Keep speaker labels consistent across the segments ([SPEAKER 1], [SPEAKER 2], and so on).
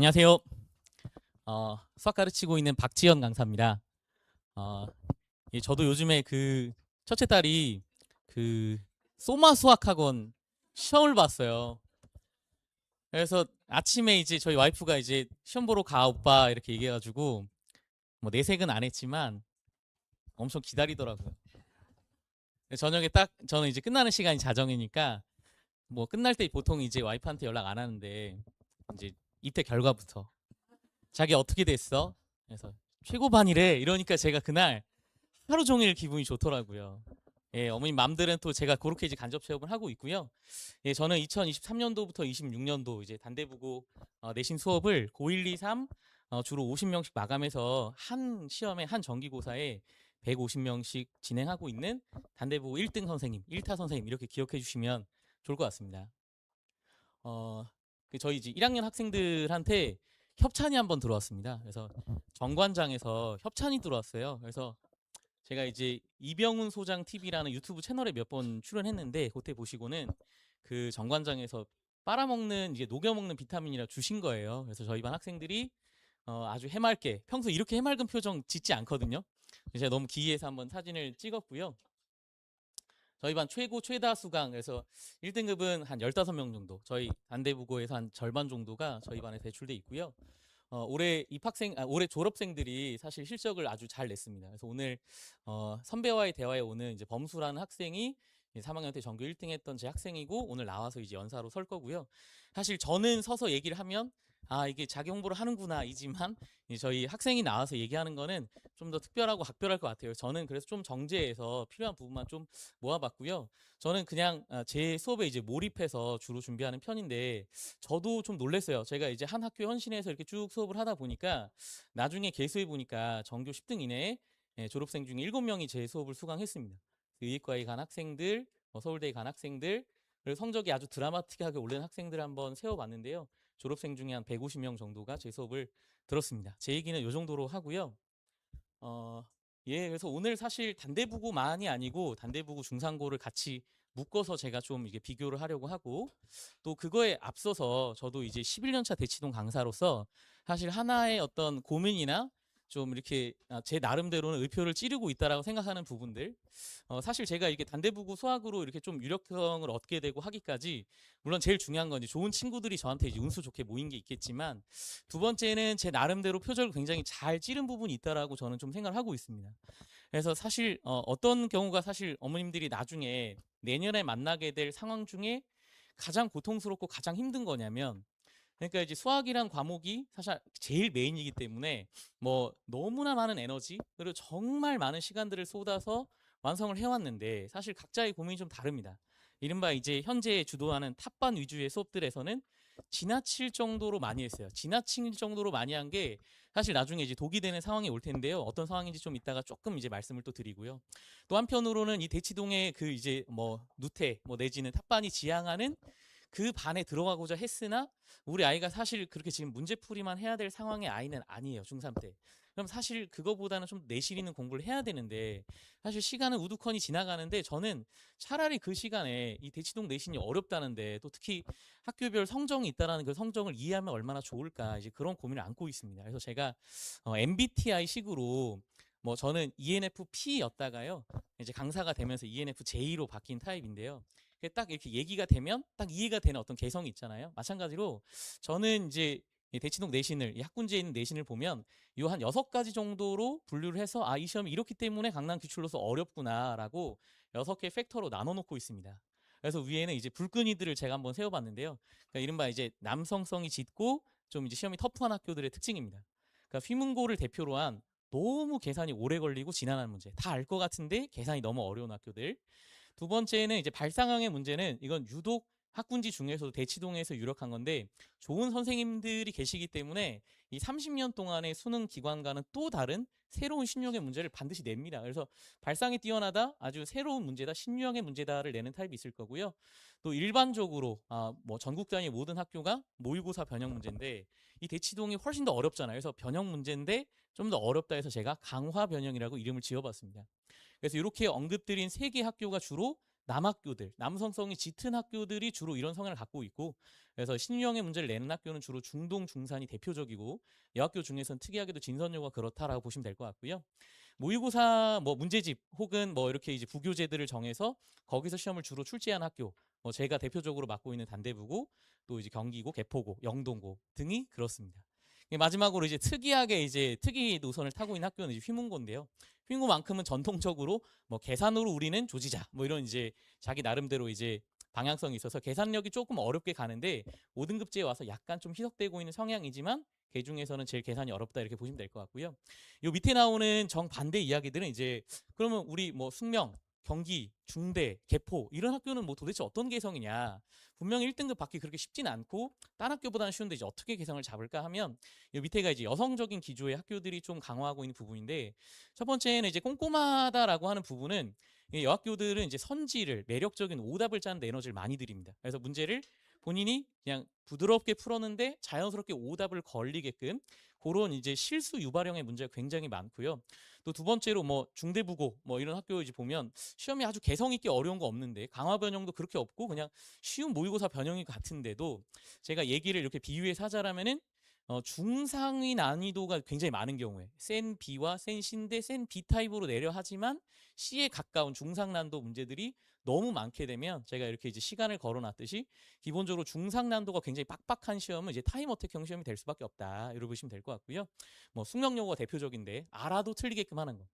[SPEAKER 1] 안녕하세요. 수학 가르치고 있는 박지현 강사입니다. 어, 저도 요즘에 첫째 딸이 그 소마 수학학원 시험을 봤어요. 그래서 아침에 이제 저희 와이프가 이제 시험 보러 가 오빠 이렇게 얘기해가지고 뭐 내색은 안 했지만 엄청 기다리더라고요. 저녁에 딱 저는 이제 끝나는 시간이 자정이니까 뭐 끝날 때 보통 이제 와이프한테 연락 안 하는데 이제 입대 결과부터 자기 어떻게 됐어? 그래서 최고반이래 이러니까 제가 그날 하루 종일 기분이 좋더라고요. 예, 어머님 맘들은 또 제가 그렇게 이제 간접 체험을 하고 있고요. 예, 저는 2023년도부터 26년도 이제 단대부고 내신 수업을 고1, 2, 3 주로 50명씩 마감해서 한 시험에 한 정기고사에 150명씩 진행하고 있는 단대부고 1등 선생님, 1타 선생님 이렇게 기억해 주시면 좋을 것 같습니다. 어, 저희 이제 1학년 학생들한테 협찬이 한번 들어왔습니다. 그래서 정관장에서 협찬이 들어왔어요. 그래서 제가 이제 이병훈 소장 TV라는 유튜브 채널에 몇 번 출연했는데 그때 보시고는 그 정관장에서 빨아먹는 이제 녹여먹는 비타민이라 주신 거예요. 그래서 저희 반 학생들이 아주 해맑게 평소 이렇게 해맑은 표정 짓지 않거든요. 제가 너무 기이해서 한번 사진을 찍었고요. 저희 반 최고 최다 수강 그래서 1등급은 한 15명 정도 저희 단대부고에서 한 절반 정도가 저희 반에 배출돼 있고요. 올해 졸업생들이 사실 실적을 아주 잘 냈습니다. 그래서 오늘 선배와의 대화에 오는 이제 범수라는 학생이 3학년 때 전교 1등 했던 제 학생이고 오늘 나와서 이제 연사로 설 거고요. 사실 저는 서서 얘기를 하면 아 이게 자기 홍보를 하는구나 이지만 저희 학생이 나와서 얘기하는 거는 좀 더 특별하고 각별할 것 같아요. 저는 그래서 좀 정제해서 필요한 부분만 좀 모아봤고요. 저는 그냥 제 수업에 이제 몰입해서 주로 준비하는 편인데 저도 좀 놀랐어요. 제가 이제 한 학교 헌신해서 이렇게 쭉 수업을 하다 보니까 나중에 개수해 보니까 전교 10등 이내에 졸업생 중에 7명이 제 수업을 수강했습니다. 의예과에 간 학생들, 서울대에 간 학생들, 그리고 성적이 아주 드라마틱하게 오른 학생들 한번 세워봤는데요. 졸업생 중에 한 150명 정도가 제 수업을 들었습니다. 제 얘기는 이 정도로 하고요. 어, 예, 그래서 오늘 사실 단대부고만이 아니고 단대부고 중상고를 같이 묶어서 제가 좀 이게 비교를 하려고 하고 또 그거에 앞서서 저도 이제 11년 차 대치동 강사로서 사실 하나의 어떤 고민이나 좀 이렇게 제 나름대로는 의표를 찌르고 있다라고 생각하는 부분들 사실 제가 이렇게 단대부고 수학으로 이렇게 좀 유력성을 얻게 되고 하기까지 물론 제일 중요한 건 이제 좋은 친구들이 저한테 이제 운수 좋게 모인 게 있겠지만 두 번째는 제 나름대로 표적을 굉장히 잘 찌른 부분이 있다라고 저는 좀 생각을 하고 있습니다. 그래서 사실 어떤 경우가 사실 어머님들이 나중에 내년에 만나게 될 상황 중에 가장 고통스럽고 가장 힘든 거냐면 그러니까 이제 수학이란 과목이 사실 제일 메인이기 때문에 뭐 너무나 많은 에너지 그리고 정말 많은 시간들을 쏟아서 완성을 해왔는데 사실 각자의 고민이 좀 다릅니다. 이른바 이제 현재 주도하는 탑반 위주의 수업들에서는 지나칠 정도로 많이 했어요. 지나칠 정도로 많이 한 게 사실 나중에 이제 독이 되는 상황이 올 텐데요. 어떤 상황인지 좀 이따가 조금 이제 말씀을 또 드리고요. 또 한편으로는 이 대치동의 그 이제 뭐 누태 뭐 내지는 탑반이 지향하는 그 반에 들어가고자 했으나 우리 아이가 사실 그렇게 지금 문제풀이만 해야 될 상황의 아이는 아니에요. 중3 때. 그럼 사실 그거보다는 좀 내실 있는 공부를 해야 되는데 사실 시간은 우두커니 지나가는데 저는 차라리 그 시간에 이 대치동 내신이 어렵다는데 또 특히 학교별 성정이 있다라는 그 성정을 이해하면 얼마나 좋을까 이제 그런 고민을 안고 있습니다. 그래서 제가 MBTI 식으로 뭐 저는 ENFP였다가요 이제 강사가 되면서 ENFJ로 바뀐 타입인데요. 딱 이렇게 얘기가 되면 딱 이해가 되는 어떤 개성이 있잖아요. 마찬가지로 저는 이제 대치동 내신을 이 학군지에 있는 내신을 보면 요 한 6가지 정도로 분류를 해서 아 이 시험이 이렇기 때문에 강남 기출로서 어렵구나라고 6개 팩터로 나눠 놓고 있습니다. 그래서 위에는 이제 불끈이들을 제가 한번 세워봤는데요. 그러니까 이른바 이제 남성성이 짙고 좀 이제 시험이 터프한 학교들의 특징입니다. 그러니까 휘문고를 대표로 한 너무 계산이 오래 걸리고 지난한 문제 다 알 것 같은데 계산이 너무 어려운 학교들. 두 번째는 이제 발상형의 문제는 이건 유독 학군지 중에서도 대치동에서 유력한 건데 좋은 선생님들이 계시기 때문에 이 30년 동안의 수능 기관과는 또 다른 새로운 신유형의 문제를 반드시 냅니다. 그래서 발상이 뛰어나다, 아주 새로운 문제다, 신유형의 문제다를 내는 타입이 있을 거고요. 또 일반적으로 뭐 전국 단위 모든 학교가 모의고사 변형 문제인데 이 대치동이 훨씬 더 어렵잖아요. 그래서 변형 문제인데 좀 더 어렵다 해서 제가 강화 변형이라고 이름을 지어봤습니다. 그래서 이렇게 언급드린 3개 학교가 주로 남학교들, 남성성이 짙은 학교들이 주로 이런 성향을 갖고 있고, 그래서 신유형의 문제를 내는 학교는 주로 중동, 중산이 대표적이고, 여학교 중에서는 특이하게도 진선여고가 그렇다라고 보시면 될 것 같고요. 모의고사 뭐 문제집 혹은 뭐 이렇게 이제 부교재들을 정해서 거기서 시험을 주로 출제한 학교, 뭐 제가 대표적으로 맡고 있는 단대부고, 또 이제 경기고, 개포고, 영동고 등이 그렇습니다. 마지막으로 이제 특이하게 이제 특이 노선을 타고 있는 학교는 이제 휘문고인데요. 휘문고만큼은 전통적으로 뭐 계산으로 우리는 조지자 뭐 이런 이제 자기 나름대로 이제 방향성이 있어서 계산력이 조금 어렵게 가는데 5등급제에 와서 약간 좀 희석되고 있는 성향이지만 그 중에서는 제일 계산이 어렵다 이렇게 보시면 될 것 같고요. 요 밑에 나오는 정반대 이야기들은 이제 그러면 우리 뭐 숙명, 경기, 중대, 개포 이런 학교는 뭐 도대체 어떤 개성이냐. 분명히 1등급 받기 그렇게 쉽진 않고 딴 학교보다는 쉬운데 이제 어떻게 개성을 잡을까 하면 요 밑에가 이제 여성적인 기조의 학교들이 좀 강화하고 있는 부분인데 첫 번째는 이제 꼼꼼하다라고 하는 부분은 이 여학교들은 이제 선지를 매력적인 오답을 짜는 에너지를 많이 들입니다. 그래서 문제를 본인이 그냥 부드럽게 풀었는데 자연스럽게 오답을 걸리게끔 그런 이제 실수 유발형의 문제가 굉장히 많고요. 또 두 번째로 뭐 중대부고 뭐 이런 학교 이제 보면 시험이 아주 개성 있게 어려운 거 없는데 강화 변형도 그렇게 없고 그냥 쉬운 모의고사 변형이 같은데도 제가 얘기를 이렇게 비유해서 하자라면은 중상위 난이도가 굉장히 많은 경우에 센 B와 센 C인데 센 B 타입으로 내려 하지만 C에 가까운 중상난도 문제들이 너무 많게 되면 제가 이렇게 이제 시간을 걸어놨듯이 기본적으로 중상난도가 굉장히 빡빡한 시험은 이제 타임 어택형 시험이 될 수밖에 없다. 이렇게 보시면 될 것 같고요. 뭐 숙명여고가 대표적인데 알아도 틀리게끔 하는 거.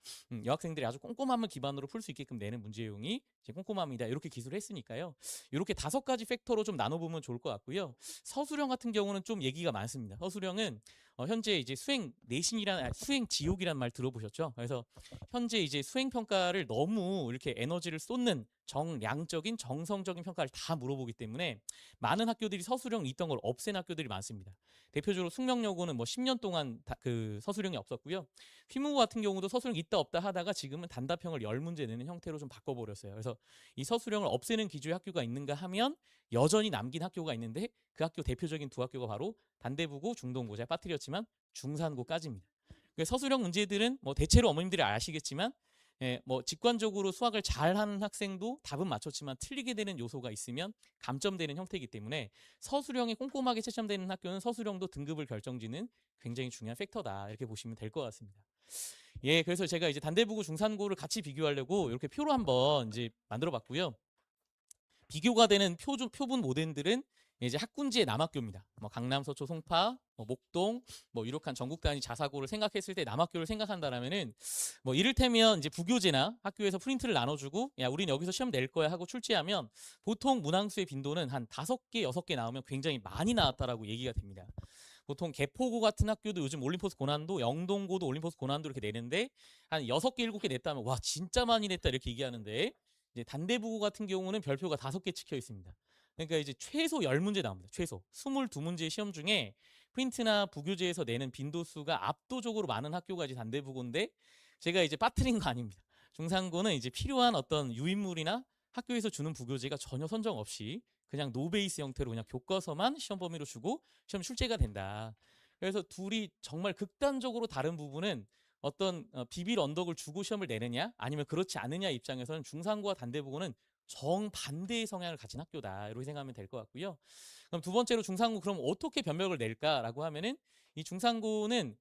[SPEAKER 1] 여학생들이 아주 꼼꼼함을 기반으로 풀 수 있게끔 내는 문제용이 이제 꼼꼼함이다. 이렇게 기술을 했으니까요. 이렇게 5가지 팩터로 좀 나눠보면 좋을 것 같고요. 서술형 같은 경우는 좀 얘기가 많습니다. 서술형은 현재 이제 수행 내신이란 수행 지옥이란 말 들어보셨죠? 그래서 현재 이제 수행 평가를 너무 이렇게 에너지를 쏟는 정량적인 정성적인 평가를 다 물어보기 때문에 많은 학교들이 서술형 있던 걸 없앤 학교들이 많습니다. 대표적으로 숙명여고는 뭐 10년 동안 그 서술형이 없었고요. 휘문고 같은 경우도 서술형 있다 없다 하다가 지금은 단답형을 10문제 내는 형태로 좀 바꿔버렸어요. 그래서 이 서술형을 없애는 기조의 학교가 있는가 하면 여전히 남긴 학교가 있는데 그 학교 대표적인 두 학교가 바로 단대부고 중동고 제가 빠뜨렸지만 중산고까지입니다. 서술형 문제들은 뭐 대체로 어머님들이 아시겠지만 뭐 직관적으로 수학을 잘하는 학생도 답은 맞췄지만 틀리게 되는 요소가 있으면 감점되는 형태이기 때문에 서술형이 꼼꼼하게 채점되는 학교는 서술형도 등급을 결정짓는 굉장히 중요한 팩터다 이렇게 보시면 될 것 같습니다. 예, 그래서 제가 이제 단대부고 중산고를 같이 비교하려고 이렇게 표로 한번 이제 만들어봤고요. 비교가 되는 표분 모델들은 이제 학군지의 남학교입니다. 뭐 강남, 서초, 송파, 뭐 목동, 뭐 유력한 전국 단위 자사고를 생각했을 때 남학교를 생각한다라면은 뭐 이를테면 이제 부교재나 학교에서 프린트를 나눠주고 야 우린 여기서 시험 낼 거야 하고 출제하면 보통 문항수의 빈도는 한 5개, 6개 나오면 굉장히 많이 나왔다라고 얘기가 됩니다. 보통 개포고 같은 학교도 요즘 올림포스 고난도, 영동고도 올림포스 고난도 이렇게 내는데 한 6개, 7개 냈다면 와 진짜 많이 냈다 이렇게 얘기하는데 이제 단대부고 같은 경우는 별표가 5개 찍혀 있습니다. 그러니까 이제 최소 10문제 나옵니다. 최소 22문제 시험 중에 프린트나 부교재에서 내는 빈도수가 압도적으로 많은 학교가 이제 단대부고인데 제가 이제 빠뜨린 거 아닙니다. 중상고는 이제 필요한 어떤 유인물이나 학교에서 주는 부교재가 전혀 선정 없이 그냥 노베이스 형태로 그냥 교과서만 시험 범위로 주고 시험 출제가 된다. 그래서 둘이 정말 극단적으로 다른 부분은 어떤 비빌 언덕을 주고 시험을 내느냐 아니면 그렇지 않느냐 입장에서는 중상고와 단대부고는 정반대의 성향을 가진 학교다 이렇게 생각하면 될 것 같고요. 그럼 두 번째로 중상고 그럼 어떻게 변별을 낼까라고 하면은 이 중상고는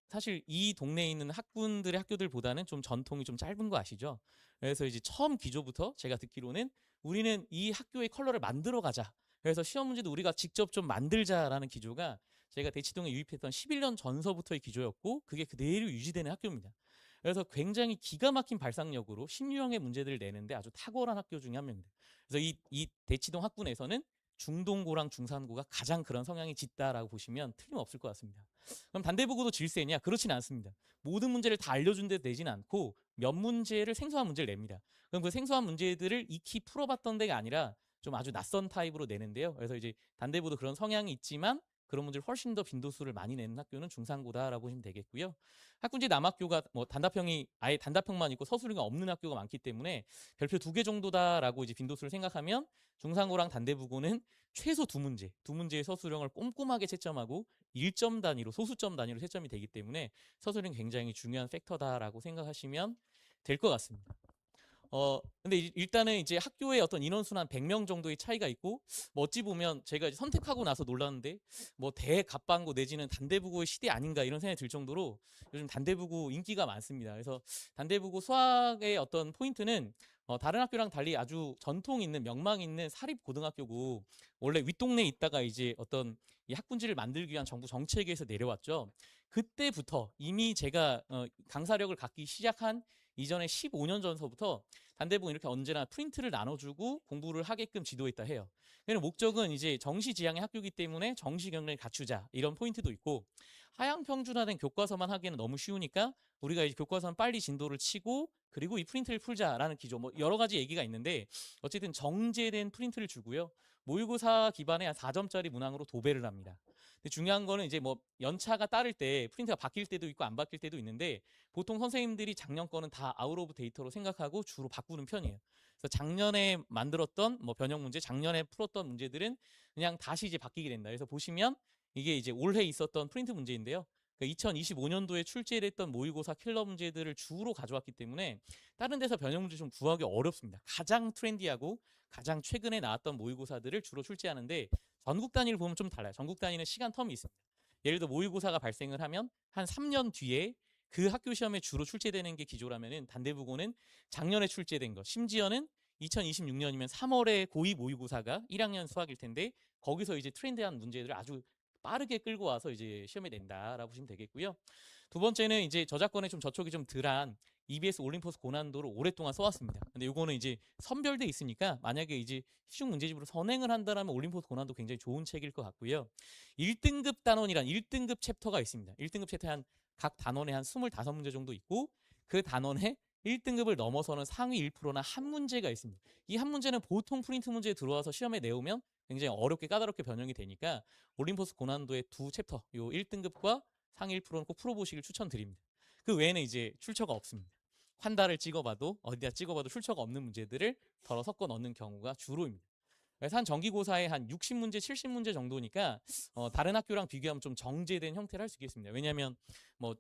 [SPEAKER 1] 사실 이 동네에 있는 학군들의 학교들보다는 좀 전통이 좀 짧은 거 아시죠? 그래서 이제 처음 기조부터 제가 듣기로는 우리는 이 학교의 컬러를 만들어 가자. 그래서 시험 문제도 우리가 직접 좀 만들자라는 기조가 제가 대치동에 유입했던 11년 전서부터의 기조였고 그게 그대로 유지되는 학교입니다. 그래서 굉장히 기가 막힌 발상력으로 신유형의 문제들을 내는데 아주 탁월한 학교 중에 한 명입니다. 그래서 이 대치동 학군에서는 중동고랑 중산고가 가장 그런 성향이 짙다라고 보시면 틀림없을 것 같습니다. 그럼 단대부고도 질세냐? 그렇진 않습니다. 모든 문제를 다 알려준 데 내진 않고 몇 문제를 생소한 문제를 냅니다. 그럼 그 생소한 문제들을 익히 풀어봤던 데가 아니라 좀 아주 낯선 타입으로 내는데요. 그래서 이제 단대부도 그런 성향이 있지만 그런 문제를 훨씬 더 빈도수를 많이 내는 학교는 중상고다라고 보시면 되겠고요. 학군지 남학교가 뭐 단답형이 아예 단답형만 있고 서술형이 없는 학교가 많기 때문에 별표 2개 정도다라고 이제 빈도수를 생각하면 중상고랑 단대부고는 최소 2문제, 2문제의 서술형을 꼼꼼하게 채점하고 1점 단위로 소수점 단위로 채점이 되기 때문에 서술형 굉장히 중요한 팩터다라고 생각하시면 될 것 같습니다. 근데 일단은 이제 학교에 어떤 인원수는 한 100명 정도의 차이가 있고, 뭐 어찌 보면 제가 이제 선택하고 나서 놀랐는데, 뭐 대갑반고 내지는 단대부고의 시대 아닌가 이런 생각이 들 정도로 요즘 단대부고 인기가 많습니다. 그래서 단대부고 수학의 어떤 포인트는 다른 학교랑 달리 아주 전통 있는 명망 있는 사립 고등학교고, 원래 윗동네에 있다가 이제 어떤 이 학군지를 만들기 위한 정부 정책에서 내려왔죠. 그때부터 이미 제가 강사력을 갖기 시작한 이전에 15년 전서부터 단대부는 이렇게 언제나 프린트를 나눠주고 공부를 하게끔 지도했다 해요. 그냥 목적은 이제 정시지향의 학교이기 때문에 정시 경력을 갖추자 이런 포인트도 있고, 하향 평준화된 교과서만 하기에는 너무 쉬우니까 우리가 이제 교과서는 빨리 진도를 치고 그리고 이 프린트를 풀자라는 기조, 뭐 여러 가지 얘기가 있는데 어쨌든 정제된 프린트를 주고요. 모의고사 기반의 한 4점짜리 문항으로 도배를 합니다. 근데 중요한 거는 이제 뭐 연차가 따를 때 프린트가 바뀔 때도 있고 안 바뀔 때도 있는데, 보통 선생님들이 작년 거는 다 아웃 오브 데이터로 생각하고 주로 바꾸는 편이에요. 그래서 작년에 만들었던 뭐 변형 문제, 작년에 풀었던 문제들은 그냥 다시 이제 바뀌게 된다. 그래서 보시면 이게 이제 올해 있었던 프린트 문제인데요. 2025년도에 출제했던 모의고사 킬러 문제들을 주로 가져왔기 때문에 다른 데서 변형 문제 좀 구하기 어렵습니다. 가장 트렌디하고 가장 최근에 나왔던 모의고사들을 주로 출제하는데, 전국 단위를 보면 좀 달라요. 전국 단위는 시간 텀이 있습니다. 예를 들어 모의고사가 발생을 하면 한 3년 뒤에 그 학교 시험에 주로 출제되는 게 기조라면은, 단대부고는 작년에 출제된 거, 심지어는 2026년이면 3월에 고2 모의고사가 1학년 수학일 텐데 거기서 이제 트렌드한 문제들을 아주 빠르게 끌고 와서 이제 시험에 낸다라고 보시면 되겠고요. 두 번째는 이제 저작권에 좀 저촉이 좀 덜한 EBS 올림포스 고난도를 오랫동안 써왔습니다. 근데 요거는 이제 선별돼 있으니까 만약에 이제 시중 문제집으로 선행을 한다라면 올림포스 고난도 굉장히 좋은 책일 것 같고요. 1등급 단원이란 1등급 챕터가 있습니다. 1등급 챕터 각 단원에 한 25문제 정도 있고, 그 단원에 1등급을 넘어서는 상위 1%나 한 문제가 있습니다. 이 한 문제는 보통 프린트 문제에 들어와서 시험에 내오면 굉장히 어렵게 까다롭게 변형이 되니까 올림포스 고난도의 두 챕터, 요 1등급과 상위 1%는 꼭 풀어보시길 추천드립니다. 그 외에는 이제 출처가 없습니다. 환달을 찍어봐도 어디다 찍어봐도 출처가 없는 문제들을 덜어 섞어 넣는 경우가 주로입니다. 그래서 한 정기고사에 한 60문제, 70문제 정도니까 다른 학교랑 비교하면 좀 정제된 형태를 할 수 있겠습니다. 왜냐하면 뭐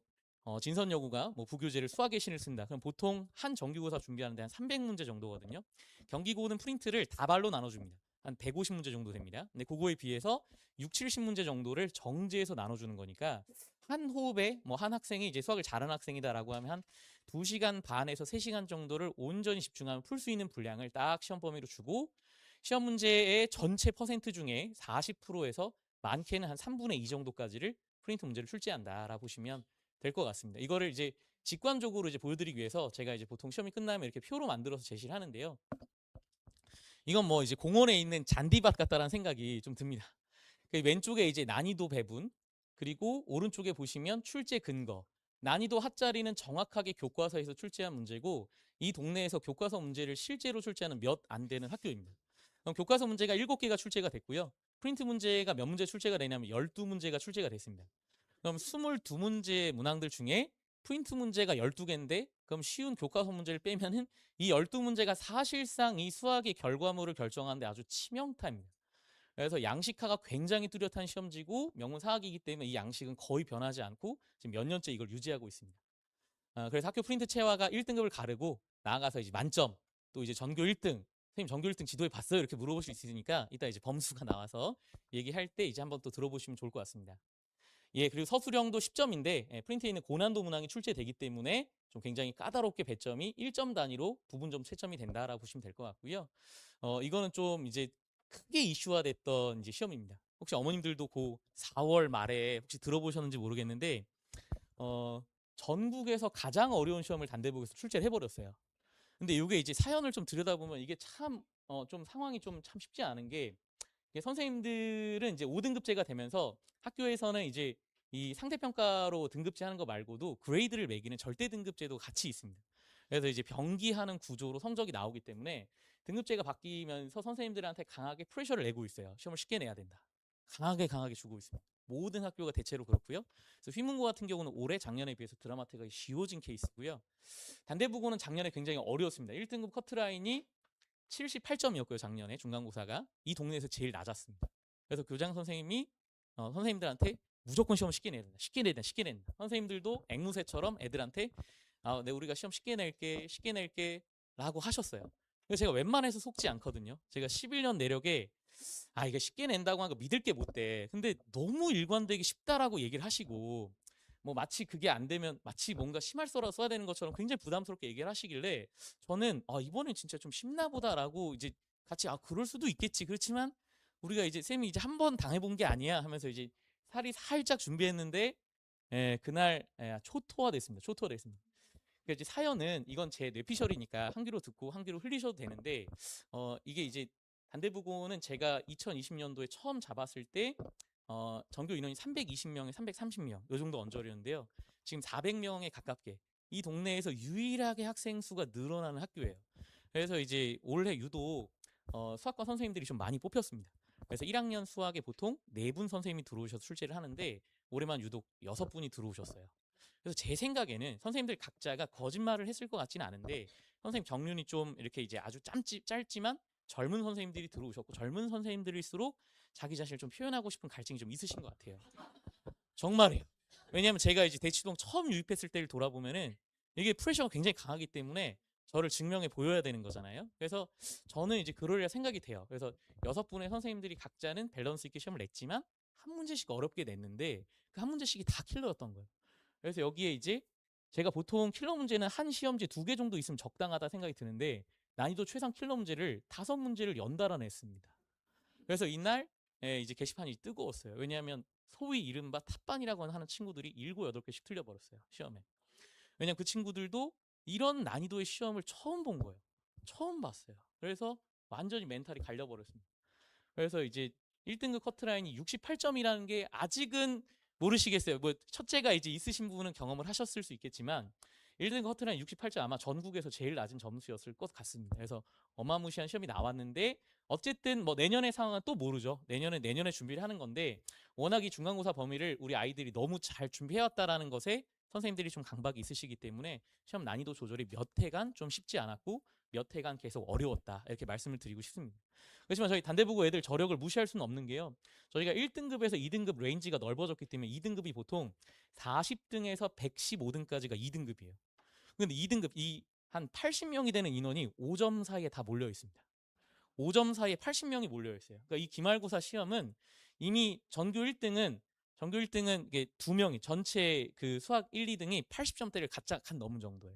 [SPEAKER 1] 진선여고가 뭐 부교재를 수학의 신을 쓴다. 그럼 보통 한 정기고사 준비하는데 한 300문제 정도거든요. 경기고는 프린트를 다발로 나눠줍니다. 한 150문제 정도 됩니다. 근데 그거에 비해서 6, 70문제 정도를 정제해서 나눠주는 거니까 한 호흡에 뭐 한 학생이 이제 수학을 잘하는 학생이다라고 하면 한 2시간 반에서 3시간 정도를 온전히 집중하면 풀 수 있는 분량을 딱 시험 범위로 주고, 시험 문제의 전체 퍼센트 중에 40%에서 많게는 한 3분의 2 정도까지를 프린트 문제를 출제한다라고 보시면 될 것 같습니다. 이거를 이제 직관적으로 이제 보여드리기 위해서 제가 이제 보통 시험이 끝나면 이렇게 표로 만들어서 제시를 하는데요. 이건 뭐 이제 공원에 있는 잔디밭 같다라는 생각이 좀 듭니다. 그 왼쪽에 이제 난이도 배분, 그리고 오른쪽에 보시면 출제 근거. 난이도 하짜리는 정확하게 교과서에서 출제한 문제고, 이 동네에서 교과서 문제를 실제로 출제하는 몇 안 되는 학교입니다. 그럼 교과서 문제가 7개가 출제가 됐고요. 프린트 문제가 몇 문제 출제가 되냐면 12문제가 출제가 됐습니다. 그럼 22문제 문항들 중에 프린트 문제가 12개인데, 그럼 쉬운 교과서 문제를 빼면은 이 12문제가 사실상 이 수학의 결과물을 결정하는데 아주 치명타입니다. 그래서 양식화가 굉장히 뚜렷한 시험지고 명문사학이기 때문에 이 양식은 거의 변하지 않고 지금 몇 년째 이걸 유지하고 있습니다. 그래서 학교 프린트 체화가 1등급을 가르고 나아가서 이제 만점, 또 이제 전교 1등, 선생님 전교 1등 지도에 봤어요? 이렇게 물어볼 수 있으니까 이따 이제 범수가 나와서 얘기할 때 이제 한번 또 들어보시면 좋을 것 같습니다. 예, 그리고 서술형도 10점인데 프린트에 있는 고난도 문항이 출제되기 때문에 좀 굉장히 까다롭게 배점이 1점 단위로 부분점 채점이 된다라고 보시면 될 것 같고요. 이거는 좀 이제 크게 이슈화됐던 이제 시험입니다. 혹시 어머님들도 그 4월 말에 혹시 들어보셨는지 모르겠는데 어, 전국에서 가장 어려운 시험을 단대부에서 출제를 해버렸어요. 근데 이게 이제 사연을 좀 들여다보면 이게 참 좀 상황이 좀 참 쉽지 않은 게, 선생님들은 이제 5등급제가 되면서 학교에서는 이제 이 상대평가로 등급제하는 거 말고도 그레이드를 매기는 절대 등급제도 같이 있습니다. 그래서 이제 병기하는 구조로 성적이 나오기 때문에 등급제가 바뀌면서 선생님들한테 강하게 프레셔를 내고 있어요. 시험을 쉽게 내야 된다. 강하게 주고 있습니다. 모든 학교가 대체로 그렇고요. 그래서 휘문고 같은 경우는 올해 작년에 비해서 드라마틱하게 쉬워진 케이스고요. 단대부고는 작년에 굉장히 어려웠습니다. 1등급 커트라인이 78점이었고요. 작년에 중간고사가 이 동네에서 제일 낮았습니다. 그래서 교장 선생님이 선생님들한테 무조건 시험 쉽게 내야 된다. 쉽게 내야 된다. 쉽게 낸다. 선생님들도 앵무새처럼 애들한테 네, 우리가 시험 쉽게 낼게. 쉽게 낼게. 라고 하셨어요. 그래서 제가 웬만해서 속지 않거든요. 제가 11년 내력에 이게 쉽게 낸다고 하는 거 믿을 게 못 돼. 근데 너무 일관되게 쉽다라고 얘기를 하시고 뭐 마치 그게 안 되면 마치 뭔가 심할서라 써야 되는 것처럼 굉장히 부담스럽게 얘기를 하시길래 저는 이번엔 진짜 좀 쉽나 보다라고 이제 같이 그럴 수도 있겠지. 그렇지만 우리가 이제 쌤이 이제 한 번 당해본 게 아니야 하면서 이제 살이 살짝 준비했는데 그날 초토화 됐습니다. 초토화 됐습니다. 그러니까 이제 사연은 이건 제 뇌피셜이니까 한 귀로 듣고 한 귀로 흘리셔도 되는데 이게 이제 단대부고는 제가 2020년도에 처음 잡았을 때 전교 인원이 320명에 330명 요 정도 언저리였는데요. 지금 400명에 가깝게 이 동네에서 유일하게 학생 수가 늘어나는 학교예요. 그래서 이제 올해 유독 수학과 선생님들이 좀 많이 뽑혔습니다. 그래서 1학년 수학에 보통 4분 선생님이 들어오셔서 출제를 하는데 올해만 유독 6분이 들어오셨어요. 그래서 제 생각에는 선생님들 각자가 거짓말을 했을 것 같지는 않은데 선생님 경륜이 좀 이렇게 이제 아주 짧지만 젊은 선생님들이 들어오셨고 젊은 선생님들일수록 자기 자신을 좀 표현하고 싶은 갈증이 좀 있으신 것 같아요. 정말이에요. 왜냐하면 제가 이제 대치동 처음 유입했을 때를 돌아보면은 이게 프레셔가 굉장히 강하기 때문에 저를 증명해 보여야 되는 거잖아요. 그래서 저는 이제 그러려 생각이 돼요. 그래서 6분의 선생님들이 각자는 밸런스 있게 시험을 냈지만 한 문제씩 어렵게 냈는데 그 한 문제씩이 다 킬러였던 거예요. 그래서 여기에 이제 제가 보통 킬러 문제는 한 시험지 2개 정도 있으면 적당하다 생각이 드는데 난이도 최상 킬러 문제를 5문제를 연달아 냈습니다. 그래서 이날 이제 게시판이 뜨거웠어요. 왜냐하면 소위 이른바 탑반이라고 하는 친구들이 7, 8개씩 틀려버렸어요. 시험에. 왜냐면 그 친구들도 이런 난이도의 시험을 처음 본 거예요. 처음 봤어요. 그래서 완전히 멘탈이 갈려버렸습니다. 그래서 이제 1등급 커트라인이 68점이라는 게 아직은 모르시겠어요. 뭐 첫째가 이제 있으신 분은 경험을 하셨을 수 있겠지만 1등급 커트라인 68점 아마 전국에서 제일 낮은 점수였을 것 같습니다. 그래서 어마무시한 시험이 나왔는데 어쨌든 뭐 내년의 상황은 또 모르죠. 내년에 준비를 하는 건데 워낙 이 중간고사 범위를 우리 아이들이 너무 잘 준비해왔다라는 것에 선생님들이 좀 강박이 있으시기 때문에 시험 난이도 조절이 몇 해간 좀 쉽지 않았고 몇 해간 계속 어려웠다 이렇게 말씀을 드리고 싶습니다. 그렇지만 저희 단대부고 애들 저력을 무시할 수는 없는 게요. 저희가 1등급에서 2등급 레인지가 넓어졌기 때문에 2등급이 보통 40등에서 115등까지가 2등급이에요. 근데 2등급 한 80명이 되는 인원이 5점 사이에 다 몰려 있습니다. 5점 사이에 80명이 몰려 있어요. 그러니까 이 기말고사 시험은 이미 전교 1등은 이게 2명이 전체 그 수학 1, 2등이 80점대를 가짝 한 넘은 정도예요.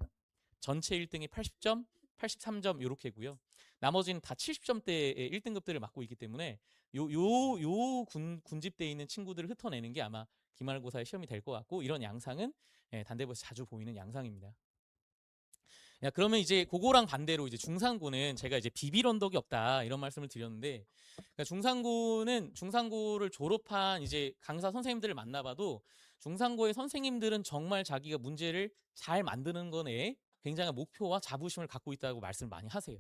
[SPEAKER 1] 전체 1등이 80점, 83점 이렇게고요. 나머지는 다 70점대의 1등급들을 맡고 있기 때문에 요 군집대에 있는 친구들을 흩어내는 게 아마 기말고사의 시험이 될 것 같고 이런 양상은 단대부에서 자주 보이는 양상입니다. 야, 그러면 이제 그거랑 반대로 이제 중상고는 제가 이제 비빌 언덕이 없다 이런 말씀을 드렸는데 그러니까 중상고를 졸업한 이제 강사 선생님들을 만나봐도 중상고의 선생님들은 정말 자기가 문제를 잘 만드는 거에 굉장한 목표와 자부심을 갖고 있다고 말씀을 많이 하세요.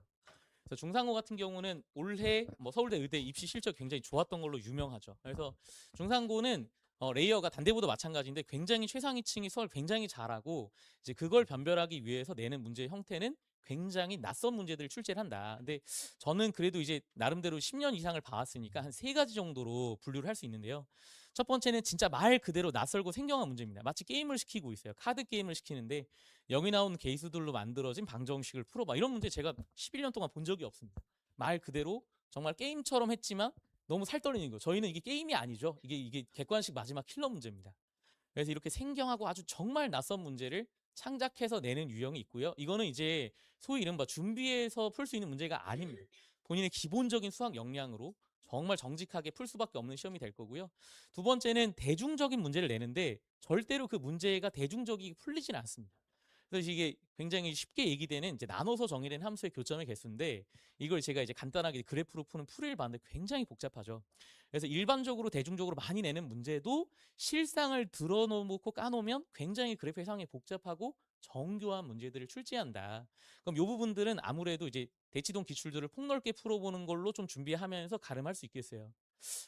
[SPEAKER 1] 그래서 중상고 같은 경우는 올해 뭐 서울대 의대 입시 실적 굉장히 좋았던 걸로 유명하죠. 그래서 중상고는 레이어가 단대보도 마찬가지인데 굉장히 최상위층이 수학을 굉장히 잘하고 이제 그걸 변별하기 위해서 내는 문제의 형태는 굉장히 낯선 문제들을 출제를 한다. 근데 저는 그래도 이제 나름대로 10년 이상을 봐왔으니까 한 3가지 정도로 분류를 할 수 있는데요. 첫 번째는 진짜 말 그대로 낯설고 생경한 문제입니다. 마치 게임을 시키고 있어요. 카드 게임을 시키는데 여기 나온 개수들로 만들어진 방정식을 풀어봐. 이런 문제 제가 11년 동안 본 적이 없습니다. 말 그대로 정말 게임처럼 했지만 너무 살 떨리는 거. 저희는 이게 게임이 아니죠. 이게 객관식 마지막 킬러 문제입니다. 그래서 이렇게 생경하고 아주 정말 낯선 문제를 창작해서 내는 유형이 있고요. 이거는 이제 소위 이른바 준비해서 풀 수 있는 문제가 아닙니다. 본인의 기본적인 수학 역량으로 정말 정직하게 풀 수밖에 없는 시험이 될 거고요. 두 번째는 대중적인 문제를 내는데 절대로 그 문제가 대중적이게 풀리진 않습니다. 그래서 이게 굉장히 쉽게 얘기되는 이제 나눠서 정의된 함수의 교점의 개수인데 이걸 제가 이제 간단하게 그래프로 푸는 풀이를 봤는데 굉장히 복잡하죠. 그래서 일반적으로 대중적으로 많이 내는 문제도 실상을 드러놓고 까놓으면 굉장히 그래프 해상이 복잡하고 정교한 문제들을 출제한다. 그럼 이 부분들은 아무래도 이제 대치동 기출들을 폭넓게 풀어보는 걸로 좀 준비하면서 가름할 수 있겠어요.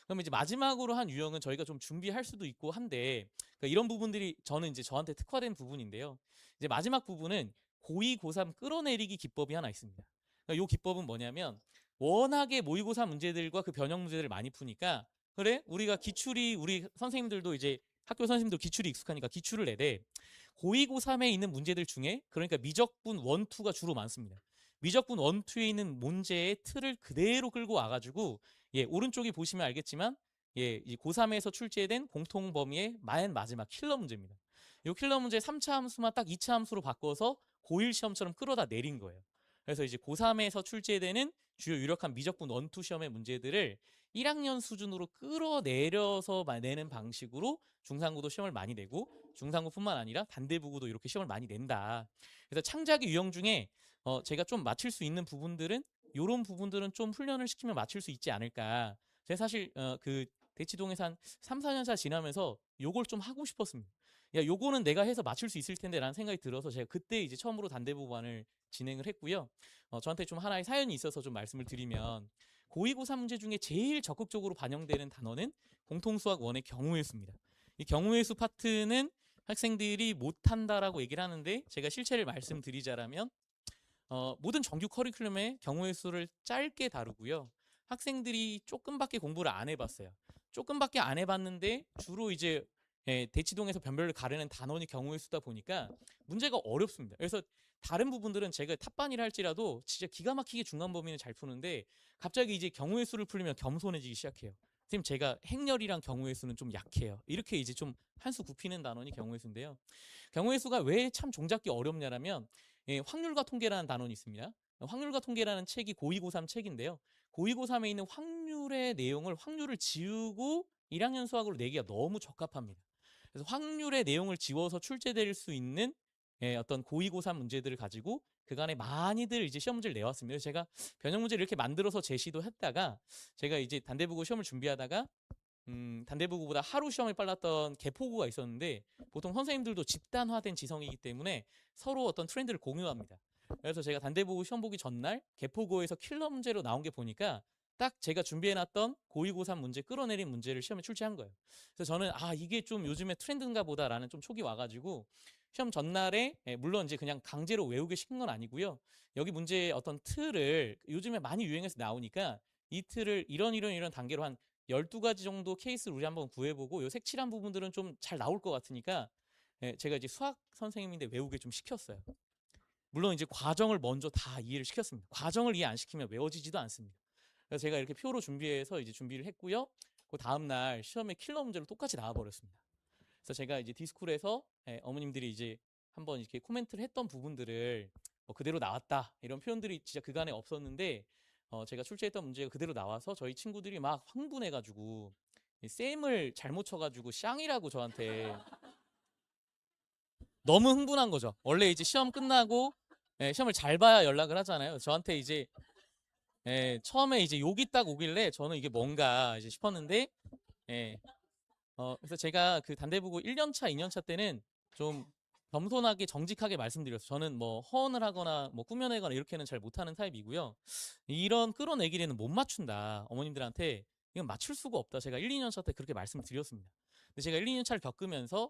[SPEAKER 1] 그럼 이제 마지막으로 한 유형은 저희가 좀 준비할 수도 있고 한데 그러니까 이런 부분들이 저는 이제 저한테 특화된 부분인데요. 이제 마지막 부분은 고2, 고3 끌어내리기 기법이 하나 있습니다. 그러니까 이 기법은 뭐냐면 워낙에 모의고사 문제들과 그 변형 문제들을 많이 푸니까 그래 우리가 기출이 우리 선생님들도 이제 학교 선생님도 기출이 익숙하니까 기출을 내되 고2, 고3에 있는 문제들 중에 그러니까 미적분 1, 2가 주로 많습니다. 미적분 1, 2에 있는 문제의 틀을 그대로 끌고 와가지고 예, 오른쪽에 보시면 알겠지만 예, 이 고3에서 출제된 공통 범위의 맨 마지막 킬러 문제입니다. 이 킬러 문제 3차 함수만 딱 2차 함수로 바꿔서 고1 시험처럼 끌어다 내린 거예요. 그래서 이제 고3에서 출제되는 주요 유력한 미적분 1, 2 시험의 문제들을 1학년 수준으로 끌어내려서 내는 방식으로 중상고도 시험을 많이 내고 중상고뿐만 아니라 단대부고도 이렇게 시험을 많이 낸다. 그래서 창작의 유형 중에 제가 좀 맞출 수 있는 부분들은 이런 부분들은 좀 훈련을 시키면 맞출 수 있지 않을까. 제가 사실 그 대치동에서 한 3, 4년차 지나면서 요걸 좀 하고 싶었습니다. 야, 요거는 내가 해서 맞출 수 있을 텐데 라는 생각이 들어서 제가 그때 이제 처음으로 단대부반을 진행을 했고요. 저한테 좀 하나의 사연이 있어서 좀 말씀을 드리면 고2, 고3 문제 중에 제일 적극적으로 반영되는 단어는 공통수학 원의 경우의 수입니다. 이 경우의 수 파트는 학생들이 못한다라고 얘기를 하는데 제가 실체를 말씀드리자라면 모든 정규 커리큘럼의 경우의 수를 짧게 다루고요. 학생들이 조금밖에 공부를 안 해봤어요. 조금밖에 안 해봤는데 주로 이제 대치동에서 변별을 가르는 단원이 경우의 수다 보니까 문제가 어렵습니다. 그래서 다른 부분들은 제가 탑반이라 할지라도 진짜 기가 막히게 중간 범위는 잘 푸는데 갑자기 이제 경우의 수를 풀리면 겸손해지기 시작해요. 선생님 제가 행렬이랑 경우의 수는 좀 약해요. 이렇게 이제 좀 한 수 굽히는 단원이 경우의 수인데요. 경우의 수가 왜 참 종잡기 어렵냐라면 확률과 통계라는 단원이 있습니다. 확률과 통계라는 책이 고2, 고3 책인데요. 고2, 고3에 있는 확률의 내용을 확률을 지우고 1학년 수학으로 내기가 너무 적합합니다. 그래서 확률의 내용을 지워서 출제될 수 있는 어떤 고2, 고3 문제들을 가지고 그간에 많이들 이제 시험 문제를 내왔습니다. 그래서 제가 변형 문제를 이렇게 만들어서 제시도 했다가 제가 이제 단대부고 시험을 준비하다가 단대부고보다 하루 시험이 빨랐던 개포고가 있었는데 보통 선생님들도 집단화된 지성이기 때문에 서로 어떤 트렌드를 공유합니다. 그래서 제가 단대부고 시험 보기 전날 개포고에서 킬러 문제로 나온 게 보니까 딱 제가 준비해놨던 고2, 고3 문제 끌어내린 문제를 시험에 출제한 거예요. 그래서 저는 이게 좀 요즘에 트렌드인가 보다라는 좀 촉이 와가지고 시험 전날에 물론 이제 그냥 강제로 외우게 시킨 건 아니고요. 여기 문제의 어떤 틀을 요즘에 많이 유행해서 나오니까 이 틀을 이런 단계로 한 12가지 정도 케이스를 우리 한번 구해보고 요 색칠한 부분들은 좀 잘 나올 것 같으니까 제가 이제 수학 선생님인데 외우게 좀 시켰어요. 물론 이제 과정을 먼저 다 이해를 시켰습니다. 과정을 이해 안 시키면 외워지지도 않습니다. 그래서 제가 이렇게 표로 준비해서 이제 준비를 했고요. 그 다음날 시험에 킬러 문제로 똑같이 나와버렸습니다. 그래서 제가 이제 디스쿨에서 어머님들이 이제 한번 이렇게 코멘트를 했던 부분들을 그대로 나왔다 이런 표현들이 진짜 그간에 없었는데 제가 출제했던 문제가 그대로 나와서 저희 친구들이 막 흥분해가지고 쌤을 잘못 쳐가지고 쌍이라고 저한테 너무 흥분한 거죠. 원래 이제 시험 끝나고 시험을 잘 봐야 연락을 하잖아요. 저한테 이제 처음에 이제 욕이 딱 오길래 저는 이게 뭔가 이제 싶었는데 예, 그래서 제가 그 단대부고 1년차, 2년차 때는 좀 겸손하게 정직하게 말씀드렸어요. 저는 뭐 허언을 하거나 뭐 꾸며내거나 이렇게는 잘 못하는 타입이고요. 이런 끌어내기에는 못 맞춘다. 어머님들한테 이건 맞출 수가 없다. 제가 1, 2년차 때 그렇게 말씀드렸습니다. 근데 제가 1, 2년차를 겪으면서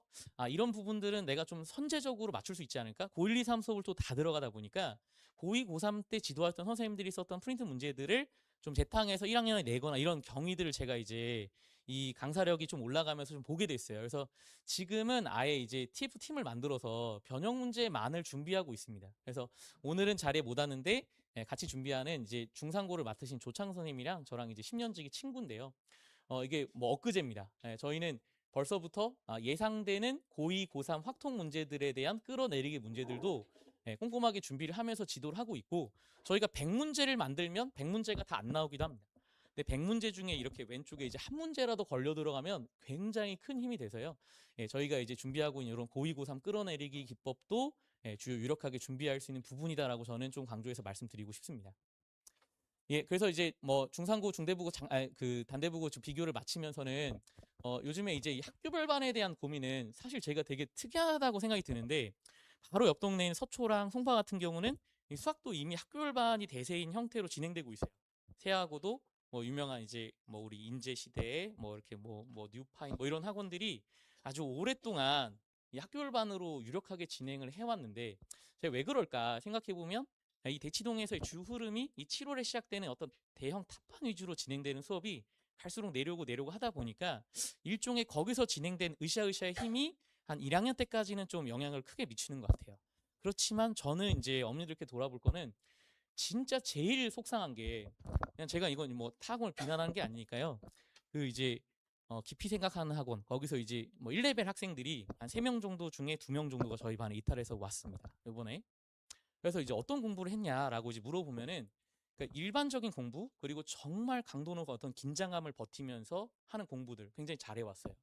[SPEAKER 1] 이런 부분들은 내가 좀 선제적으로 맞출 수 있지 않을까? 고1, 2, 3 수업을 또 다 들어가다 보니까 고2, 고3 때 지도했던 선생님들이 썼던 프린트 문제들을 좀 재탕해서 1학년에 내거나 이런 경위들을 제가 이제 이 강사력이 좀 올라가면서 좀 보게 됐어요. 그래서 지금은 아예 이제 TF 팀을 만들어서 변형 문제만을 준비하고 있습니다. 그래서 오늘은 자리에 못 왔는데 같이 준비하는 이제 중상고를 맡으신 조창 선생님이랑 저랑 이제 10년지기 친구인데요. 이게 뭐 엊그제입니다. 저희는 벌써부터 예상되는 고2, 고3 확통 문제들에 대한 끌어내리기 문제들도 꼼꼼하게 준비를 하면서 지도를 하고 있고 저희가 100문제를 만들면 100문제가 다 안 나오기도 합니다. 근데 100문제 중에 이렇게 왼쪽에 이제 한 문제라도 걸려 들어가면 굉장히 큰 힘이 돼서요. 저희가 이제 준비하고 있는 이런 고2, 고3 끌어내리기 기법도 주요 유력하게 준비할 수 있는 부분이다라고 저는 좀 강조해서 말씀드리고 싶습니다. 예, 그래서 이제 뭐 중상고, 중대부고, 그 단대부고 비교를 마치면서는 요즘에 이제 이 학교별반에 대한 고민은 사실 제가 되게 특이하다고 생각이 드는데 바로 옆 동네인 서초랑 송파 같은 경우는 이 수학도 이미 학교별반이 대세인 형태로 진행되고 있어요. 세하고도 뭐 유명한 이제 뭐 우리 인제 시대에 뭐 이렇게 뭐 뉴파인 뭐 이런 학원들이 아주 오랫동안 이 학교별반으로 유력하게 진행을 해왔는데 제가 왜 그럴까 생각해 보면 이 대치동에서의 주 흐름이 이 7월에 시작되는 어떤 대형 탑반 위주로 진행되는 수업이 갈수록 내려오고 하다 보니까 일종의 거기서 진행된 으쌰으쌰의 힘이 한 1학년 때까지는 좀 영향을 크게 미치는 것 같아요. 그렇지만 저는 이제 어머니들께 돌아볼 거는 진짜 제일 속상한 게 그냥 제가 이건 뭐 타학원을 비난하는 게 아니니까요. 그 이제 깊이 생각하는 학원 거기서 이제 뭐 1레벨 학생들이 한 3명 정도 중에 2명 정도가 저희 반에 이탈해서 왔습니다. 이번에. 그래서 이제 어떤 공부를 했냐라고 이제 물어보면은 그러니까 일반적인 공부 그리고 정말 강도 높은 어떤 긴장감을 버티면서 하는 공부들 굉장히 잘해왔어요.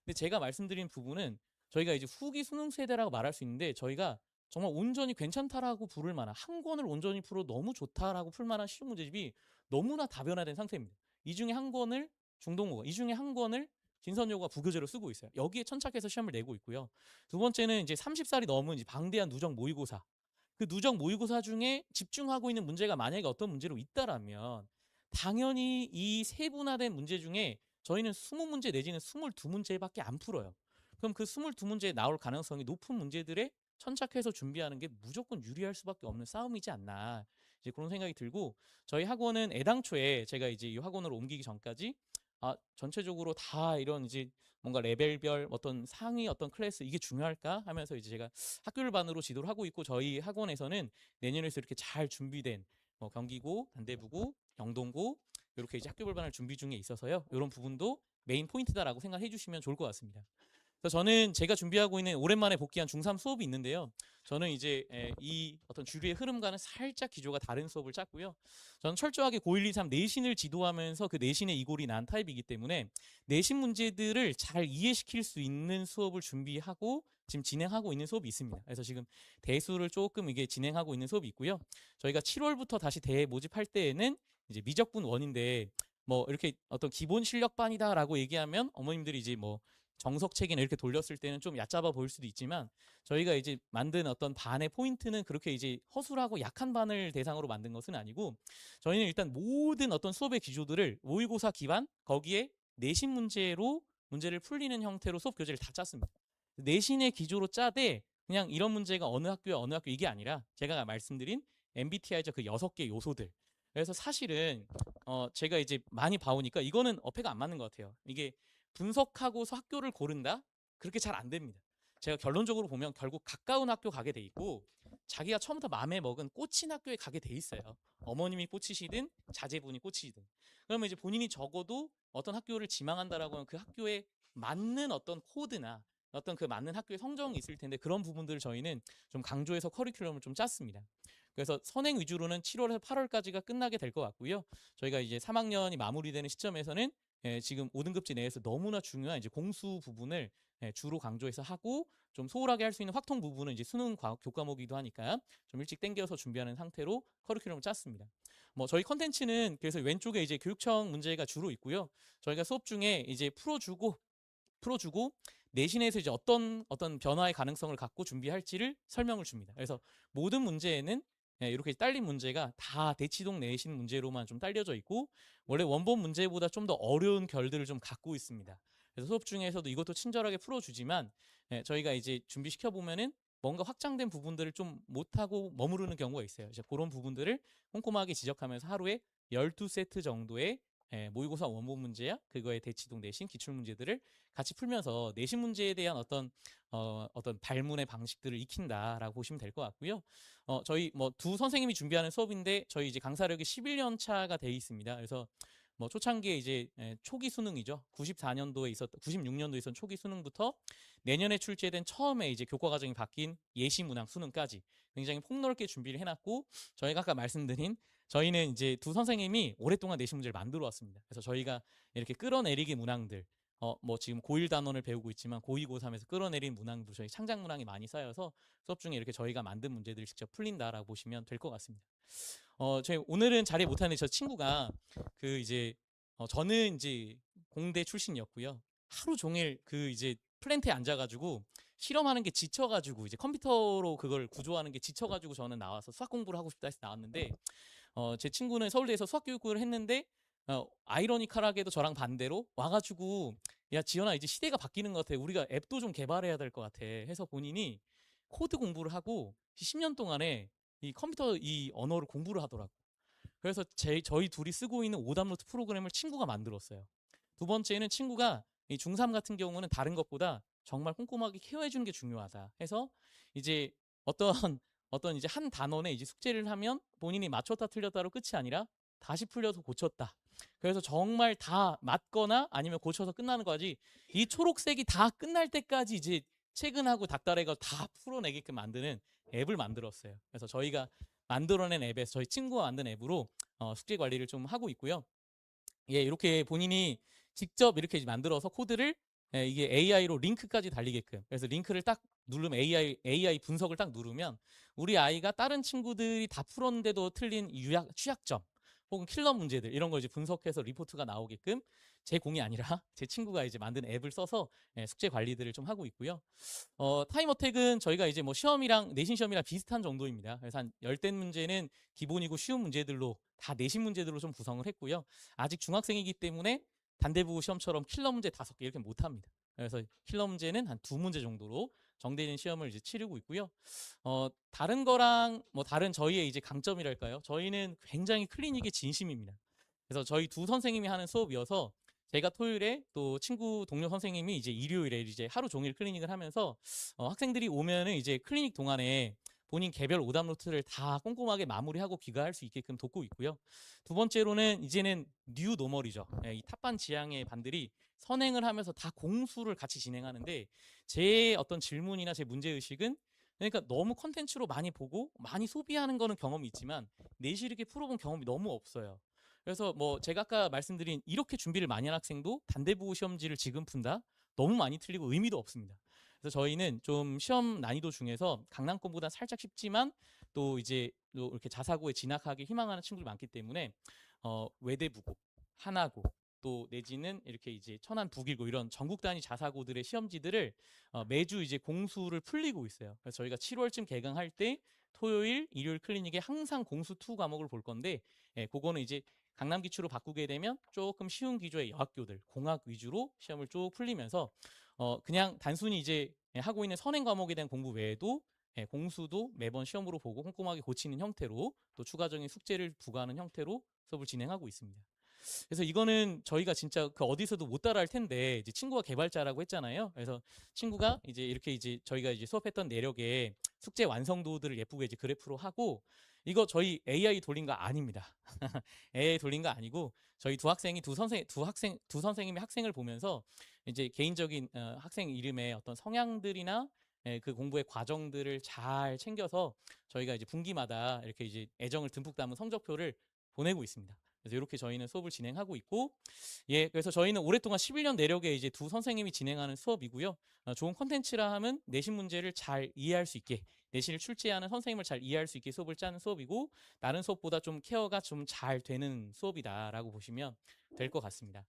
[SPEAKER 1] 근데 제가 말씀드린 부분은 저희가 이제 후기 수능 세대라고 말할 수 있는데 저희가 정말 온전히 괜찮다라고 부를 만한 한 권을 온전히 풀어 너무 좋다라고 풀 만한 시중 문제집이 너무나 다변화된 상태입니다. 이 중에 한 권을 중동국어, 이 중에 한 권을 진선여고가 부교재로 쓰고 있어요. 여기에 천착해서 시험을 내고 있고요. 두 번째는 이제 30살이 넘은 이제 방대한 누적 모의고사. 그 누적 모의고사 중에 집중하고 있는 문제가 만약에 어떤 문제로 있다라면 당연히 이 세분화된 문제 중에 저희는 20문제 내지는 22문제밖에 안 풀어요. 그럼 그 22문제에 나올 가능성이 높은 문제들에 천착해서 준비하는 게 무조건 유리할 수밖에 없는 싸움이지 않나. 이제 그런 생각이 들고 저희 학원은 애당초에 제가 이제 이 학원으로 옮기기 전까지 전체적으로 다 이런 이제 뭔가 레벨별 어떤 상위 어떤 클래스 이게 중요할까 하면서 이제 제가 학교를 반으로 지도를 하고 있고 저희 학원에서는 내년에서 이렇게 잘 준비된 뭐 경기고, 단대부고, 영동고 이렇게 이제 학교 불반을 준비 중에 있어서요. 이런 부분도 메인 포인트다라고 생각해 주시면 좋을 것 같습니다. 그래서 저는 제가 준비하고 있는 오랜만에 복귀한 중3 수업이 있는데요. 저는 이제 이 어떤 주류의 흐름과는 살짝 기조가 다른 수업을 짰고요. 저는 철저하게 고1, 2, 3 내신을 지도하면서 그 내신의 이골이 난 타입이기 때문에 내신 문제들을 잘 이해시킬 수 있는 수업을 준비하고 지금 진행하고 있는 수업이 있습니다. 그래서 지금 대수를 조금 이게 진행하고 있는 수업이 있고요. 저희가 7월부터 다시 대 모집할 때에는 이제 미적분 원인데 뭐 이렇게 어떤 기본 실력반이다라고 얘기하면 어머님들이 이제 뭐 정석책이나 이렇게 돌렸을 때는 좀 얕잡아 보일 수도 있지만 저희가 이제 만든 어떤 반의 포인트는 그렇게 이제 허술하고 약한 반을 대상으로 만든 것은 아니고 저희는 일단 모든 어떤 수업의 기조들을 모의고사 기반 거기에 내신 문제로 문제를 풀리는 형태로 수업 교재를 다 짰습니다. 내신의 기조로 짜되 그냥 이런 문제가 어느 학교야 어느 학교 이게 아니라 제가 말씀드린 MBTI죠 그 6개 요소들. 그래서 사실은 제가 이제 많이 봐오니까 이거는 어폐가 안 맞는 것 같아요. 이게 분석하고서 학교를 고른다? 그렇게 잘 안 됩니다. 제가 결론적으로 보면 결국 가까운 학교 가게 돼 있고 자기가 처음부터 마음에 먹은 꽂힌 학교에 가게 돼 있어요. 어머님이 꽂히시든 자제분이 꽂히시든. 그러면 이제 본인이 적어도 어떤 학교를 지망한다라고 하면 그 학교에 맞는 어떤 코드나 어떤 그 맞는 학교의 성적이 있을 텐데 그런 부분들을 저희는 좀 강조해서 커리큘럼을 좀 짰습니다. 그래서 선행 위주로는 7월에서 8월까지가 끝나게 될 것 같고요. 저희가 이제 3학년이 마무리되는 시점에서는 지금 5등급제 내에서 너무나 중요한 이제 공수 부분을 주로 강조해서 하고 좀 소홀하게 할 수 있는 확통 부분은 이제 수능 교과목이기도 하니까 좀 일찍 땡겨서 준비하는 상태로 커리큘럼을 짰습니다. 뭐 저희 컨텐츠는 그래서 왼쪽에 이제 교육청 문제가 주로 있고요. 저희가 수업 중에 이제 풀어주고 내신에서 이제 어떤 변화의 가능성을 갖고 준비할지를 설명을 줍니다. 그래서 모든 문제에는 이렇게 딸린 문제가 다 대치동 내신 문제로만 좀 딸려져 있고 원래 원본 문제보다 좀 더 어려운 결들을 좀 갖고 있습니다. 그래서 수업 중에서도 이것도 친절하게 풀어주지만 저희가 이제 준비시켜 보면은 뭔가 확장된 부분들을 좀 못하고 머무르는 경우가 있어요. 이제 그런 부분들을 꼼꼼하게 지적하면서 하루에 12세트 정도의 모의고사 원본 문제야 그거의 대치동 내신 기출 문제들을 같이 풀면서 내신 문제에 대한 어떤 발문의 방식들을 익힌다라고 보시면 될 것 같고요. 저희 뭐 두 선생님이 준비하는 수업인데 저희 이제 강사력이 11년 차가 돼 있습니다. 그래서 뭐 초창기에 이제 초기 수능이죠. 96년도에 있었던 초기 수능부터 내년에 출제된 처음에 이제 교과 과정이 바뀐 예시 문항 수능까지 굉장히 폭넓게 준비를 해놨고 저희가 아까 말씀드린 저희는 이제 두 선생님이 오랫동안 내신 문제를 만들어 왔습니다. 그래서 저희가 이렇게 끌어내리기 문항들 뭐 지금 고1 단원을 배우고 있지만 고2, 고3에서 끌어내린 문항도 저희 창작 문항이 많이 쌓여서 수업 중에 이렇게 저희가 만든 문제들을 직접 풀린다라고 보시면 될 것 같습니다. 저희 오늘은 자리 못하는 저 친구가 그 이제 저는 이제 공대 출신이었고요. 하루 종일 그 이제 플랜트에 앉아가지고 실험하는 게 지쳐가지고 이제 컴퓨터로 그걸 구조하는 게 지쳐가지고 저는 나와서 수학 공부를 하고 싶다 해서 나왔는데 제 친구는 서울대에서 수학교육을 했는데 아이러니컬하게도 저랑 반대로 와가지고 야 지연아 이제 시대가 바뀌는 것 같아 우리가 앱도 좀 개발해야 될 것 같아 해서 본인이 코드 공부를 하고 10년 동안에 이 컴퓨터 이 언어를 공부를 하더라고. 그래서 저희 둘이 쓰고 있는 오답노트 프로그램을 친구가 만들었어요. 두 번째는 친구가 이 중3 같은 경우는 다른 것보다 정말 꼼꼼하게 케어해 주는 게 중요하다 해서 이제 어떤 어떤 이제 한 단원에 이제 숙제를 하면 본인이 맞췄다 틀렸다로 끝이 아니라 다시 풀려서 고쳤다. 그래서 정말 다 맞거나 아니면 고쳐서 끝나는 거지. 이 초록색이 다 끝날 때까지 이제 퇴근하고 닥달해가 다 풀어내게끔 만드는 앱을 만들었어요. 그래서 저희가 만들어낸 앱에서 저희 친구가 만든 앱으로 숙제 관리를 좀 하고 있고요. 예, 이렇게 본인이 직접 이렇게 만들어서 코드를 이게 AI로 링크까지 달리게끔. 그래서 링크를 딱 누르면 AI 분석을 딱 누르면 우리 아이가 다른 친구들이 다 풀었는데도 틀린 취약점 혹은 킬러 문제들 이런 걸 이제 분석해서 리포트가 나오게끔 제 공이 아니라 제 친구가 이제 만든 앱을 써서 숙제 관리들을 좀 하고 있고요. 타임 어택은 저희가 이제 뭐 시험이랑 내신 시험이랑 비슷한 정도입니다. 그래서 한 10대 문제는 기본이고 쉬운 문제들로 다 내신 문제들로 좀 구성을 했고요. 아직 중학생이기 때문에 단대부 시험처럼 킬러 문제 5개 이렇게 못 합니다. 그래서 킬러 문제는 한 2문제 정도로 정대진 시험을 이제 치르고 있고요. 다른 거랑 뭐 다른 저희의 이제 강점이랄까요? 저희는 굉장히 클리닉에 진심입니다. 그래서 저희 두 선생님이 하는 수업이어서 제가 토요일에 또 친구 동료 선생님이 이제 일요일에 이제 하루 종일 클리닉을 하면서 학생들이 오면은 이제 클리닉 동안에 본인 개별 오답 노트를 다 꼼꼼하게 마무리하고 귀가할 수 있게끔 돕고 있고요. 두 번째로는 이제는 뉴 노멀이죠. 이 탑반 지향의 반들이 선행을 하면서 다 공수를 같이 진행하는데 제 어떤 질문이나 제 문제 의식은 그러니까 너무 컨텐츠로 많이 보고 많이 소비하는 거는 경험이 있지만 내실 있게 풀어본 경험이 너무 없어요. 그래서 뭐 제가 아까 말씀드린 이렇게 준비를 많이 한 학생도 단대부 시험지를 지금 푼다? 너무 많이 틀리고 의미도 없습니다. 그래서 저희는 좀 시험 난이도 중에서 강남권보다 살짝 쉽지만 또 이제 또 이렇게 자사고에 진학하기 희망하는 친구들이 많기 때문에 외대부고, 하나고 또 내지는 이렇게 이제 천안 북일고 이런 전국 단위 자사고들의 시험지들을 매주 이제 공수를 풀리고 있어요. 그래서 저희가 7월쯤 개강할 때 토요일, 일요일 클리닉에 항상 공수 2 과목을 볼 건데 그거는 이제 강남 기초로 바꾸게 되면 조금 쉬운 기조의 여학교들 공학 위주로 시험을 쭉 풀리면서 그냥 단순히 이제 하고 있는 선행 과목에 대한 공부 외에도 공수도 매번 시험으로 보고 꼼꼼하게 고치는 형태로 또 추가적인 숙제를 부과하는 형태로 수업을 진행하고 있습니다. 그래서 이거는 저희가 진짜 그 어디서도 못 따라할 텐데 이제 친구가 개발자라고 했잖아요. 그래서 친구가 이제 이렇게 이제 저희가 이제 수업했던 내력에 숙제 완성도들을 예쁘게 이제 그래프로 하고 이거 저희 AI 돌린 거 아닙니다. AI 돌린 거 아니고 저희 두 학생이 두 선생님이 학생을 보면서 이제 개인적인 학생 이름의 어떤 성향들이나 그 공부의 과정들을 잘 챙겨서 저희가 이제 분기마다 이렇게 이제 애정을 듬뿍 담은 성적표를 보내고 있습니다. 그래서 이렇게 저희는 수업을 진행하고 있고, 예, 그래서 저희는 오랫동안 11년 내력에 이제 두 선생님이 진행하는 수업이고요. 좋은 컨텐츠라 하면 내신 문제를 잘 이해할 수 있게, 내신을 출제하는 선생님을 잘 이해할 수 있게 수업을 짜는 수업이고, 다른 수업보다 좀 케어가 좀 잘 되는 수업이다라고 보시면 될 것 같습니다.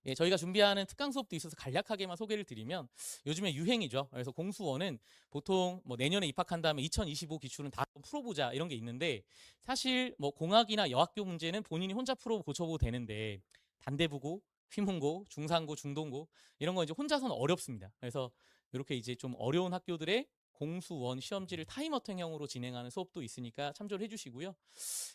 [SPEAKER 1] 예, 저희가 준비하는 특강 수업도 있어서 간략하게만 소개를 드리면 요즘에 유행이죠. 그래서 공수원은 보통 뭐 내년에 입학한 다음에 2025 기출은 다 풀어보자 이런 게 있는데 사실 뭐 공학이나 여학교 문제는 본인이 혼자 풀어 고쳐보도 되는데 단대부고, 휘문고, 중상고, 중동고 이런 거 이제 혼자서는 어렵습니다. 그래서 이렇게 이제 좀 어려운 학교들의 공수원 시험지를 타임어택형으로 진행하는 수업도 있으니까 참조를 해주시고요.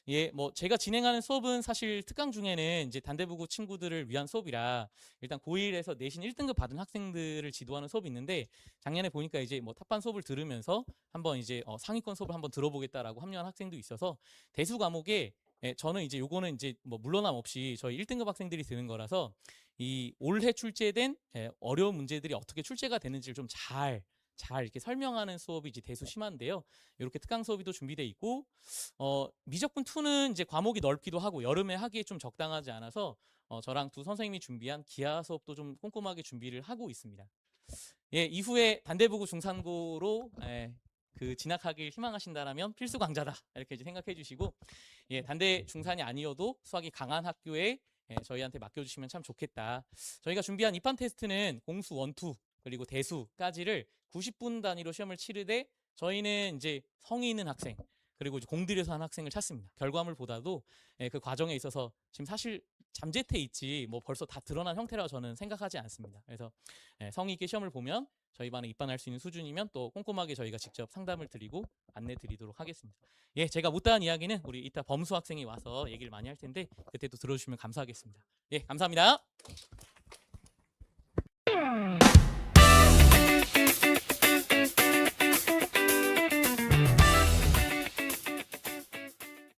[SPEAKER 1] 예, 뭐 제가 진행하는 수업은 사실 특강 중에는 이제 단대부고 친구들을 위한 수업이라 일단 고1에서 내신 1등급 받은 학생들을 지도하는 수업이 있는데 작년에 보니까 이제 뭐 탑반 수업을 들으면서 한번 이제 상위권 수업을 한번 들어보겠다라고 합류한 학생도 있어서 대수 과목에 저는 이제 요거는 이제 뭐 물러남 없이 저희 1등급 학생들이 드는 거라서 이 올해 출제된 어려운 문제들이 어떻게 출제가 되는지를 좀 잘 이렇게 설명하는 수업이 이제 대수 심한데요. 이렇게 특강 수업이 또 준비돼 있고 미적분 2는 이제 과목이 넓기도 하고 여름에 하기에 좀 적당하지 않아서 저랑 두 선생님이 준비한 기하 수업도 좀 꼼꼼하게 준비를 하고 있습니다. 예, 이후에 단대부고 중산고로 그 진학하길 희망하신다라면 필수 강좌다 이렇게 이제 생각해 주시고 예, 단대 중산이 아니어도 수학이 강한 학교에 저희한테 맡겨주시면 참 좋겠다. 저희가 준비한 입판 테스트는 공수 1, 2 그리고 대수까지를 90분 단위로 시험을 치르되 저희는 이제 성의 있는 학생 그리고 이제 공들여서 한 학생을 찾습니다. 결과물보다도 그 과정에 있어서 지금 사실 잠재태 있지 뭐 벌써 다 드러난 형태라고 저는 생각하지 않습니다. 그래서 성의 있게 시험을 보면 저희 반에 입반할 수 있는 수준이면 또 꼼꼼하게 저희가 직접 상담을 드리고 안내 드리도록 하겠습니다. 예, 제가 못다한 이야기는 우리 이따 범수 학생이 와서 얘기를 많이 할 텐데 그때 또 들어주시면 감사하겠습니다. 예, 감사합니다.